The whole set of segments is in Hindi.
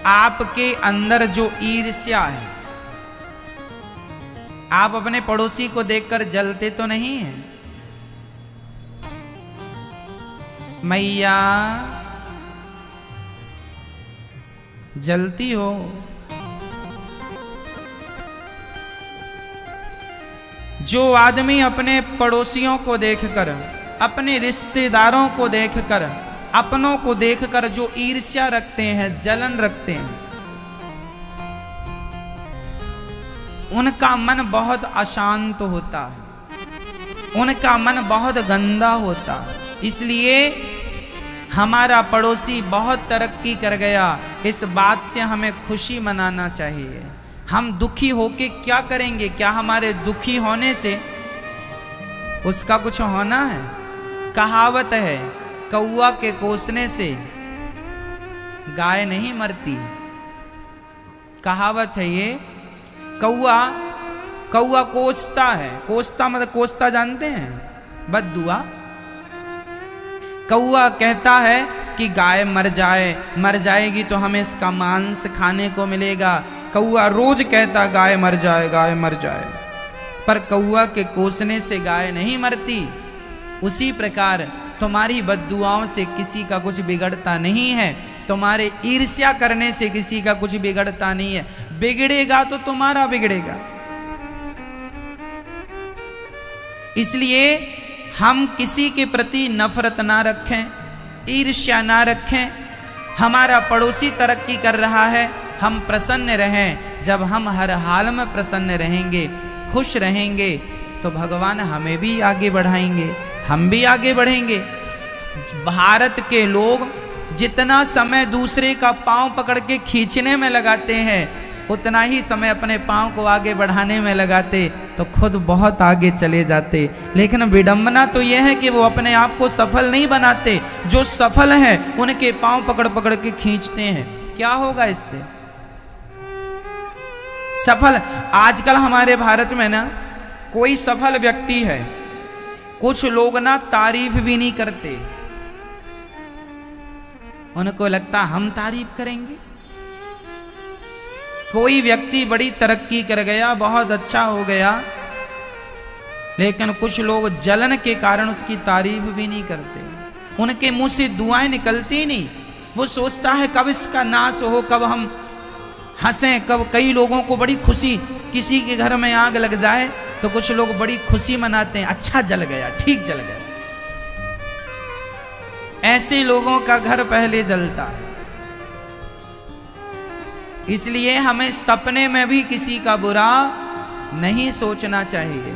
आपके अंदर जो ईर्ष्या है, आप अपने पड़ोसी को देखकर जलते तो नहीं हैं? मैया जलती हो? जो आदमी अपने पड़ोसियों को देखकर, अपने रिश्तेदारों को देखकर, अपनों को देखकर जो ईर्ष्या रखते हैं, जलन रखते हैं, उनका मन बहुत अशांत होता है, उनका मन बहुत गंदा होता है। इसलिए हमारा पड़ोसी बहुत तरक्की कर गया, इस बात से हमें खुशी मनाना चाहिए। हम दुखी होके क्या करेंगे? क्या हमारे दुखी होने से उसका कुछ होना है? कहावत है, कौआ के कोसने से गाय नहीं मरती। कहावत है ये। कौआ कोसता है, कोसता मतलब कोसता जानते हैं? बद्दुआ। कौआ कहता है कि गाय मर जाएगी तो हमें इसका मांस खाने को मिलेगा। कौआ रोज कहता गाय मर जाए, पर कौआ के कोसने से गाय नहीं मरती। उसी प्रकार तुम्हारी बद्दुआओं से किसी का कुछ बिगड़ता नहीं है, तुम्हारे ईर्ष्या करने से किसी का कुछ बिगड़ता नहीं है। बिगड़ेगा तो तुम्हारा बिगड़ेगा। इसलिए हम किसी के प्रति नफरत ना रखें, ईर्ष्या ना रखें। हमारा पड़ोसी तरक्की कर रहा है, हम प्रसन्न रहें। जब हम हर हाल में प्रसन्न रहेंगे, खुश रहेंगे, तो भगवान हमें भी आगे बढ़ाएंगे, हम भी आगे बढ़ेंगे। भारत के लोग जितना समय दूसरे का पांव पकड़ के खींचने में लगाते हैं, उतना ही समय अपने पांव को आगे बढ़ाने में लगाते तो खुद बहुत आगे चले जाते। लेकिन विडंबना तो यह है कि वो अपने आप को सफल नहीं बनाते, जो सफल हैं उनके पांव पकड़ पकड़ के खींचते हैं। क्या होगा इससे? सफल आजकल हमारे भारत में ना, कोई सफल व्यक्ति है, कुछ लोग ना तारीफ भी नहीं करते। उनको लगता हम तारीफ करेंगे। कोई व्यक्ति बड़ी तरक्की कर गया, बहुत अच्छा हो गया, लेकिन कुछ लोग जलन के कारण उसकी तारीफ भी नहीं करते। उनके मुंह से दुआएं निकलती नहीं। वो सोचता है कब इसका नाश हो, कब हम हंसें, कब। कई लोगों को बड़ी खुशी, किसी के घर में आग लग जाए तो कुछ लोग बड़ी खुशी मनाते हैं, अच्छा जल गया, ठीक जल गया। ऐसे लोगों का घर पहले जलता है। इसलिए हमें सपने में भी किसी का बुरा नहीं सोचना चाहिए।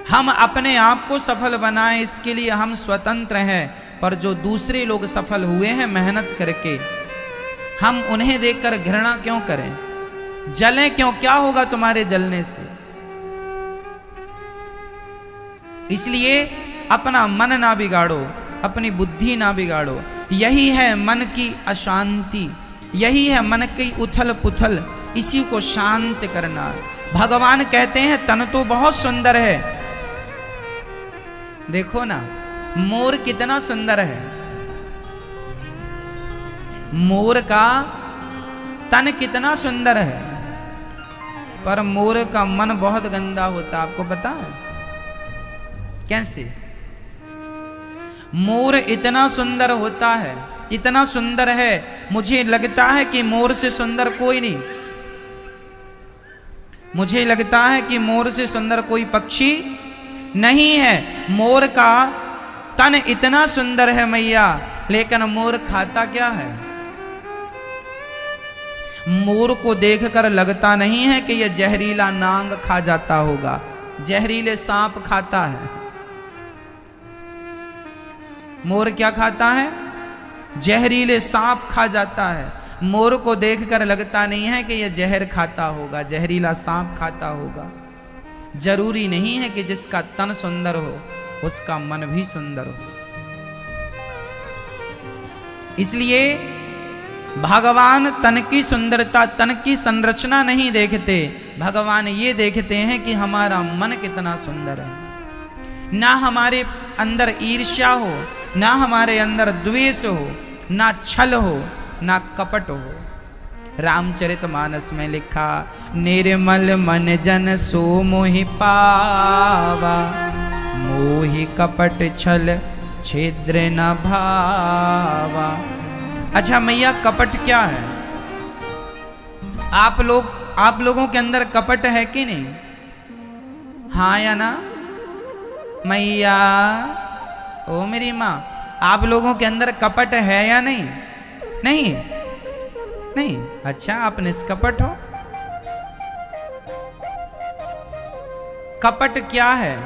हम अपने आप को सफल बनाएं, इसके लिए हम स्वतंत्र हैं। पर जो दूसरे लोग सफल हुए हैं मेहनत करके, हम उन्हें देखकर घृणा क्यों करें? जलें क्यों? क्या होगा तुम्हारे जलने से? इसलिए अपना मन ना बिगाड़ो, अपनी बुद्धि ना बिगाड़ो। यही है मन की अशांति, यही है मन की उथल पुथल, इसी को शांत करना। भगवान कहते हैं तन तो बहुत सुंदर है। देखो ना, मोर कितना सुंदर है। मोर का तन कितना सुंदर है, पर मोर का मन बहुत गंदा होता। आपको पता है कैसे? मोर इतना सुंदर होता है, इतना सुंदर है, मुझे लगता है कि मोर से सुंदर कोई नहीं। मुझे लगता है कि मोर से सुंदर कोई पक्षी नहीं है। मोर का तन इतना सुंदर है मैया, लेकिन मोर खाता क्या है? मोर को देखकर लगता नहीं है कि यह जहरीला नांग खा जाता होगा, जहरीले सांप खाता है। मोर क्या खाता है? जहरीले सांप खा जाता है। मोर को देखकर लगता नहीं है कि यह जहर खाता होगा, जहरीला सांप खाता होगा। जरूरी नहीं है कि जिसका तन सुंदर हो उसका मन भी सुंदर हो। इसलिए भगवान तन की सुंदरता, तन की संरचना नहीं देखते। भगवान ये देखते हैं कि हमारा मन कितना सुंदर है। ना हमारे अंदर ईर्ष्या हो, ना हमारे अंदर द्वेष हो, ना छल हो, ना कपट हो। रामचरितमानस में लिखा, निर्मल मन जन सो मोहि पावा, मोहि कपट छल छिद्र न भावा। अच्छा मैया, कपट क्या है? आप लोगों के अंदर कपट है कि नहीं? हाँ या ना? मैया, ओ मेरी माँ, आप लोगों के अंदर कपट है या नहीं? नहीं? नहीं? अच्छा, आप निष्कपट हो। कपट क्या है?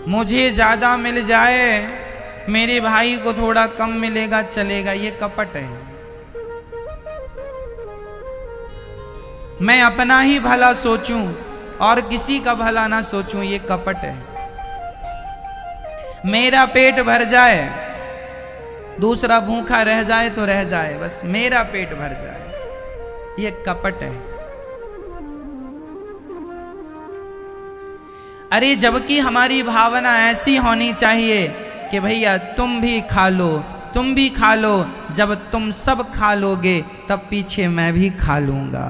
मुझे ज्यादा मिल जाए, मेरे भाई को थोड़ा कम मिलेगा चलेगा, ये कपट है। मैं अपना ही भला सोचूं और किसी का भला ना सोचूं, ये कपट है। मेरा पेट भर जाए, दूसरा भूखा रह जाए तो रह जाए, बस मेरा पेट भर जाए, ये कपट है। अरे जबकि हमारी भावना ऐसी होनी चाहिए कि भैया तुम भी खा लो, तुम भी खा लो, जब तुम सब खा लोगे तब पीछे मैं भी खा लूंगा।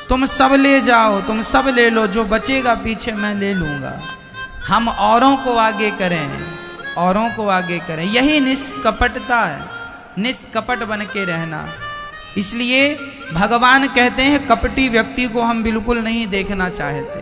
तुम सब ले जाओ, तुम सब ले लो, जो बचेगा पीछे मैं ले लूंगा। हम औरों को आगे करें, औरों को आगे करें, यही निष्कपटता है, निष्कपट बन के रहना। इसलिए भगवान कहते हैं कपटी व्यक्ति को हम बिल्कुल नहीं देखना चाहते,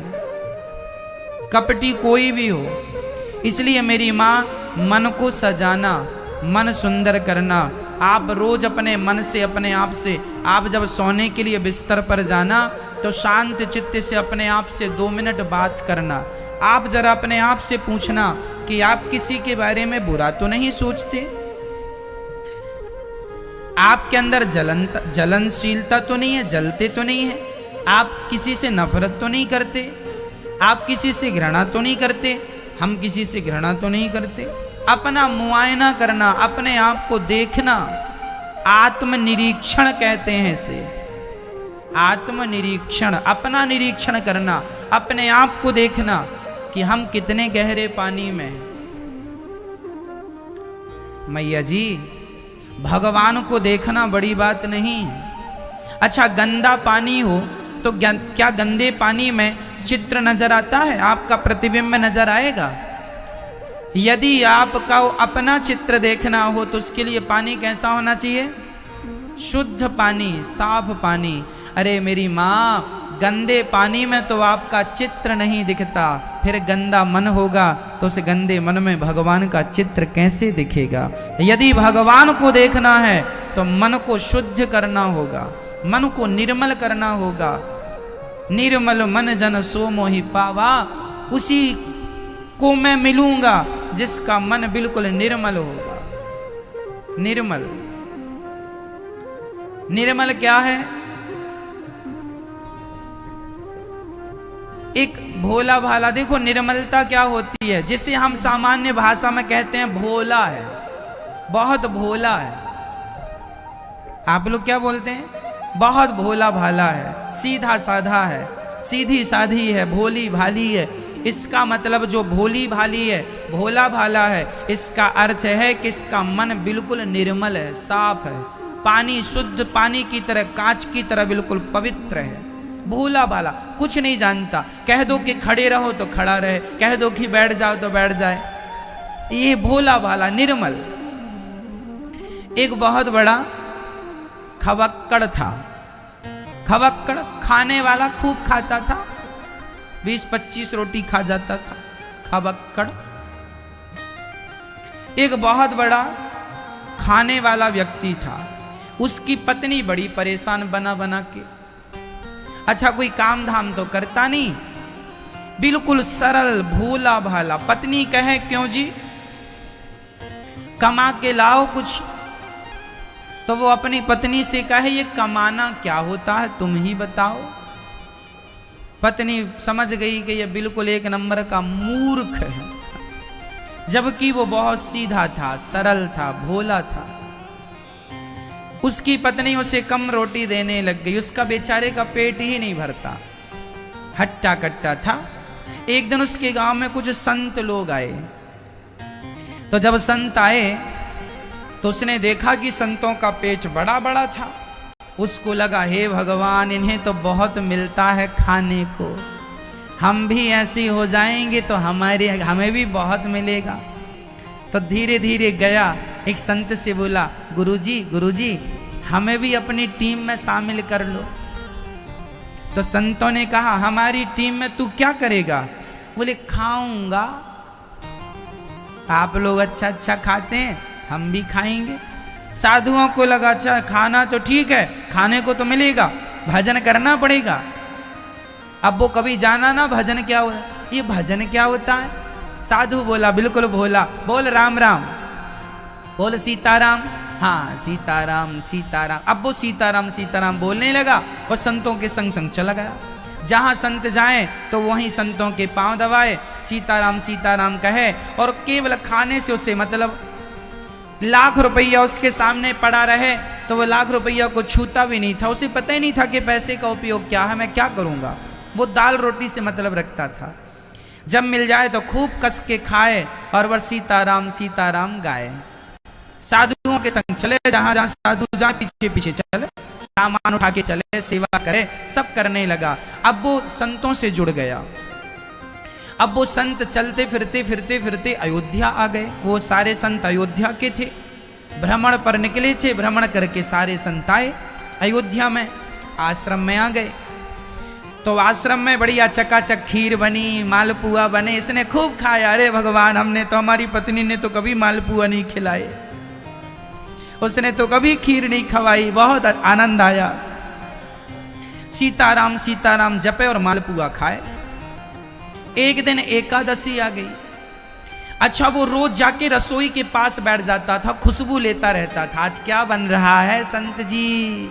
कपटी कोई भी हो। इसलिए मेरी माँ, मन को सजाना, मन सुंदर करना। आप रोज अपने मन से, अपने आप से, आप जब सोने के लिए बिस्तर पर जाना तो शांत चित्त से अपने आप से 2 मिनट बात करना। आप जरा अपने आप से पूछना कि आप किसी के बारे में बुरा तो नहीं सोचते, आपके अंदर जलनशीलता तो नहीं है, जलते तो नहीं है, आप किसी से नफरत तो नहीं करते, आप किसी से घृणा तो नहीं करते, हम किसी से घृणा तो नहीं करते। अपना मुआयना करना, अपने आप को देखना, आत्मनिरीक्षण कहते हैं इसे, आत्मनिरीक्षण, अपना निरीक्षण करना, अपने आप को देखना कि हम कितने गहरे पानी में। मैया जी, भगवान को देखना बड़ी बात नहीं है। अच्छा, गंदा पानी हो तो क्या गंदे पानी में चित्र नजर आता है? आपका प्रतिबिंब नजर आएगा? यदि आपका अपना चित्र देखना हो तो उसके लिए पानी कैसा होना चाहिए? शुद्ध पानी, साफ पानी। अरे मेरी माँ, गंदे पानी में तो आपका चित्र नहीं दिखता, फिर गंदा मन होगा तो उस गंदे मन में भगवान का चित्र कैसे दिखेगा? यदि भगवान को देखना है तो मन को शुद्ध करना होगा, मन को निर्मल करना होगा। निर्मल मन जन सो मोहि पावा, उसी को मैं मिलूंगा जिसका मन बिल्कुल निर्मल होगा। निर्मल, निर्मल क्या है? एक भोला भाला। देखो निर्मलता क्या होती है, जिसे हम सामान्य भाषा में कहते हैं भोला है, बहुत भोला है। आप लोग क्या बोलते हैं? बहुत भोला भाला है, सीधा साधा है, सीधी साधी है, भोली भाली है। इसका मतलब जो भोली भाली है, भोला भाला है, इसका अर्थ है कि इसका मन बिल्कुल निर्मल है, साफ है, पानी शुद्ध पानी की तरह, कांच की तरह बिल्कुल पवित्र है। भोला भाला, कुछ नहीं जानता। कह दो कि खड़े रहो तो खड़ा रहे, कह दो कि बैठ जाओ तो बैठ जाए। ये भोला भाला, निर्मल। एक बहुत बड़ा खवक्कड़ था। खवक्कड़ खाने वाला, खूब खाता था, 20-25 रोटी खा जाता था खवक्कड़। एक बहुत बड़ा खाने वाला व्यक्ति था, उसकी पत्नी बड़ी परेशान बना बना के। अच्छा, कोई काम धाम तो करता नहीं, बिल्कुल सरल भोला भाला। पत्नी कहे क्यों जी, कमा के लाओ कुछ, तो वो अपनी पत्नी से कहे ये कमाना क्या होता है, तुम ही बताओ। पत्नी समझ गई कि ये बिल्कुल एक नंबर का मूर्ख है, जबकि वो बहुत सीधा था, सरल था, भोला था। उसकी पत्नी उसे कम रोटी देने लग गई, उसका बेचारे का पेट ही नहीं भरता, हट्टा कट्टा था। एक दिन उसके गांव में कुछ संत लोग आए, तो तो जब संत आए तो उसने देखा कि संतों का पेट बड़ा बड़ा था। उसको लगा हे भगवान, इन्हें तो बहुत मिलता है खाने को, हम भी ऐसे हो जाएंगे तो हमें भी बहुत मिलेगा। तो धीरे धीरे गया, एक संत से बोला, गुरुजी हमें भी अपनी टीम में शामिल कर लो। तो संतों ने कहा, हमारी टीम में तू क्या करेगा? बोले खाऊंगा, आप लोग अच्छा अच्छा खाते हैं, हम भी खाएंगे। साधुओं को लगा अच्छा खाना तो ठीक है, खाने को तो मिलेगा, भजन करना पड़ेगा। अब वो कभी जाना ना भजन क्या होता है, ये भजन क्या होता है? साधु बोला, बिल्कुल भोला, बोल राम राम, बोल सीताराम, हाँ सीताराम सीताराम। अब वो सीताराम सीताराम बोलने लगा और संतों के संग संग चला गया। जहां संत जाए तो वहीं संतों के पांव दबाए, सीताराम सीताराम कहे, और केवल खाने से उसे मतलब लाख रुपया उसके सामने पड़ा रहे तो वो लाख रुपया को छूता भी नहीं था। उसे पता ही नहीं था कि पैसे का उपयोग क्या है, मैं क्या करूंगा। वो दाल रोटी से मतलब रखता था। जब मिल जाए तो खूब कस के खाए और वह सीताराम सीताराम गाए। साधुओं के संग चले, जहां जहां साधु जाए पीछे पीछे चले, सामान उठा के चले, सेवा करे, सब करने लगा। अब वो संतों से जुड़ गया। अब वो संत चलते फिरते फिरते फिरते अयोध्या आ गए। वो सारे संत अयोध्या के थे, भ्रमण पर निकले थे। भ्रमण करके सारे संत आए अयोध्या में, आश्रम में आ गए। तो आश्रम में बढ़िया चकाचक खीर बनी, मालपुआ बने, इसने खूब खाया। अरे भगवान, हमने तो, हमारी पत्नी ने तो कभी मालपुआ नहीं खिलाए, उसने तो कभी खीर नहीं खवाई, बहुत आनंद आया। सीताराम सीताराम जपे और मालपुआ खाए। एक दिन एकादशी आ गई। अच्छा, वो रोज जाके रसोई के पास बैठ जाता था, खुशबू लेता रहता था। आज क्या बन रहा है संत जी?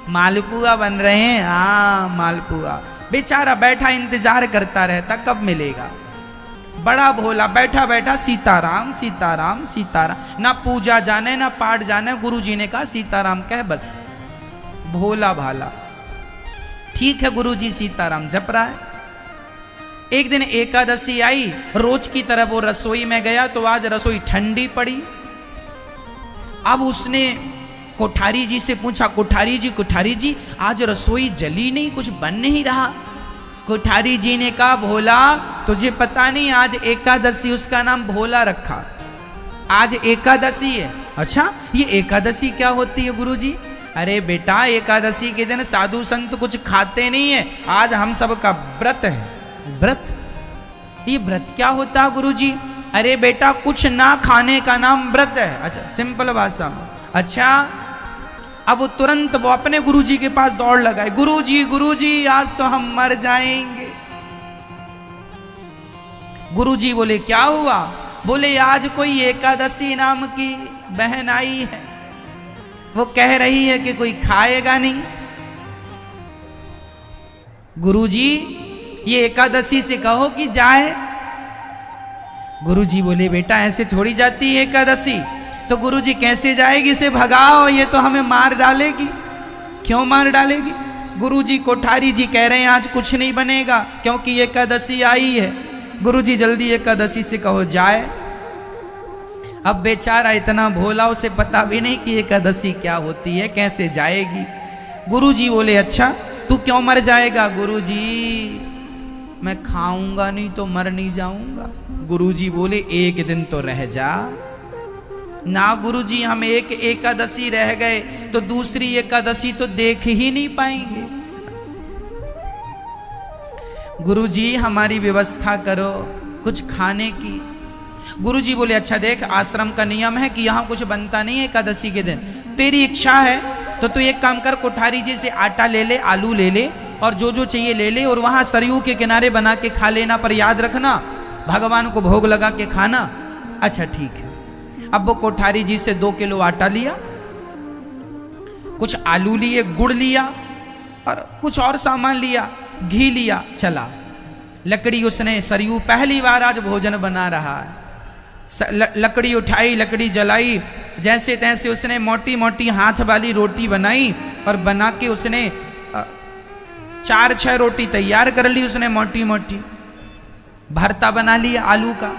मालपुआ बन रहे हैं। हाँ मालपुआ। बेचारा बैठा इंतजार करता रहता कब मिलेगा। बड़ा भोला बैठा बैठा सीताराम सीताराम सीताराम, ना पूजा जाने ना पाठ जाने। गुरुजी ने कहा सीताराम कह बस। भोला भाला, ठीक है गुरुजी सीताराम जप रहा है। एक दिन एकादशी आई, रोज की तरह वो रसोई में गया तो आज रसोई ठंडी पड़ी। अब उसने कोठारी जी से पूछा, कोठारी जी आज रसोई जली नहीं, कुछ बन नहीं रहा। कोठारी जी ने कहा, भोला तुझे पता नहीं आज एकादशी, उसका नाम भोला रखा, आज एकादशी है। अच्छा, ये एकादशी क्या होती है गुरुजी? अरे बेटा, एकादशी के दिन साधु संत कुछ खाते नहीं है, आज हम सब का व्रत है। व्रत? ये व्रत क्या होता है गुरुजी? अरे बेटा, कुछ ना खाने का नाम व्रत है। अच्छा, सिंपल भाषा में। अच्छा, अब वो तुरंत वो अपने गुरुजी के पास दौड़ लगाए, गुरुजी आज तो हम मर जाएंगे। गुरुजी बोले क्या हुआ? बोले आज कोई एकादशी नाम की बहन आई है, वो कह रही है कि कोई खाएगा नहीं। गुरुजी ये एकादशी से कहो कि जाए। गुरुजी बोले बेटा ऐसे थोड़ी जाती है एकादशी। तो गुरुजी कैसे जाएगी? इसे भगाओ, ये तो हमें मार डालेगी। क्यों मार डालेगी? गुरुजी कोठारी जी कह रहे हैं आज कुछ नहीं बनेगा क्योंकि एकादशी आई है। गुरुजी जल्दी एकादशी से कहो जाए। अब बेचारा इतना भोला, उसे पता भी नहीं कि एकादशी क्या होती है, कैसे जाएगी। गुरुजी बोले अच्छा तू क्यों मर जाएगा? गुरुजी मैं खाऊंगा नहीं तो मर नहीं जाऊंगा। गुरुजी बोले एक दिन तो रह जा ना। गुरुजी हम एक एकादशी रह गए तो दूसरी एकादशी तो देख ही नहीं पाएंगे। गुरुजी हमारी व्यवस्था करो कुछ खाने की। गुरुजी बोले अच्छा देख, आश्रम का नियम है कि यहाँ कुछ बनता नहीं है एकादशी के दिन। तेरी इच्छा है तो तू एक काम कर, कोठारी जी से आटा ले ले, आलू ले ले और जो जो चाहिए ले ले और वहां सरयू के किनारे बना के खा लेना, पर याद रखना भगवान को भोग लगा के खाना। अच्छा ठीक है। अब वो कोठारी जी से 2 किलो आटा लिया, कुछ आलू लिए, गुड़ लिया और कुछ और सामान लिया, घी लिया, चला। लकड़ी उसने, सरयू पहली बार आज भोजन बना रहा है। लकड़ी उठाई, लकड़ी जलाई, जैसे तैसे उसने मोटी मोटी हाथ वाली रोटी बनाई और बना के उसने 4-6 रोटी तैयार कर ली। उसने मोटी मोटी भरता बना लिया आलू का।